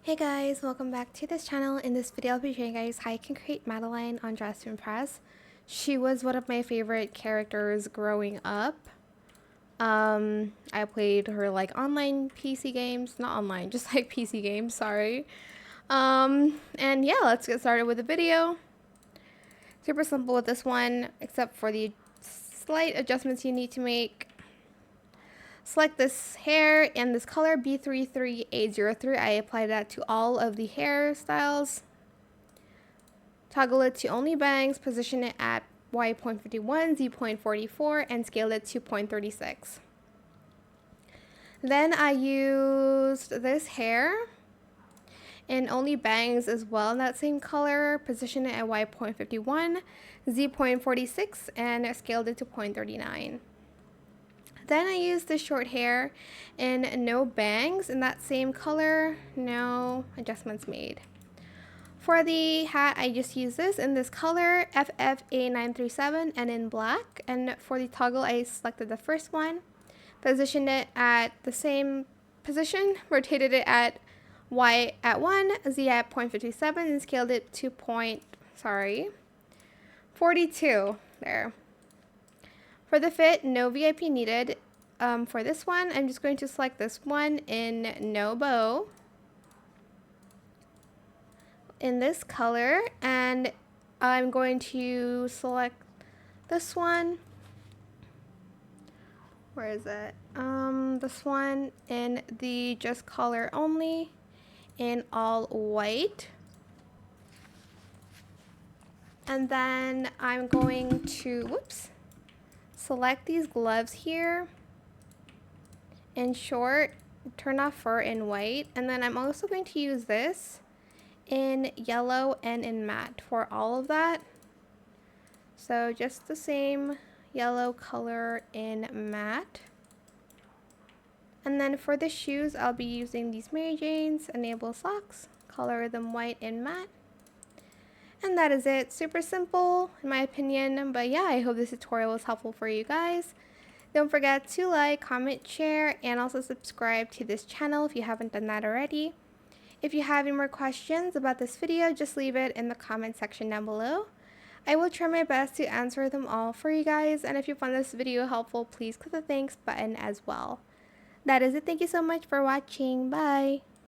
Hey guys, welcome back to this channel. In this video, I'll be showing you guys how you can create Madeline on Dress to Impress. She was one of my favorite characters growing up. I played her like online PC games, not online, just like PC games, sorry. And yeah, let's get started with the video. Super simple with this one, except for the slight adjustments you need to make. Select this hair in this color B33803. I applied that to all of the hairstyles. Toggle it to only bangs, position it at Y.51, Z.44, and scale it to 0.36. Then I used this hair in only bangs as well in that same color, position it at Y.51, Z.46, and scaled it to 0.39. Then I used the short hair in no bangs in that same color, no adjustments made. For the hat, I just used this in this color, FFA937, and in black. And for the toggle, I selected the first one, positioned it at the same position, rotated it at Y at 1, Z at 0.57, and scaled it to 42. There. For the fit, no VIP needed. For this one, I'm just going to select this one in no bow in this color, and I'm going to select this one. Where is it? This one in the just color only in all white. And then I'm going to, select these gloves here in short, turn off fur in white, and then I'm also going to use this in yellow and in matte for all of that. So just the same yellow color in matte. And then for the shoes, I'll be using these Mary Janes enable socks, color them white in matte. And that is it. Super simple in my opinion, but yeah, I hope this tutorial was helpful for you guys. Don't forget to like, comment, share, and also subscribe to this channel if you haven't done that already. If you have any more questions about this video, just leave it in the comment section down below. I will try my best to answer them all for you guys, and if you found this video helpful, please click the thanks button as well. That is it. Thank you so much for watching. Bye!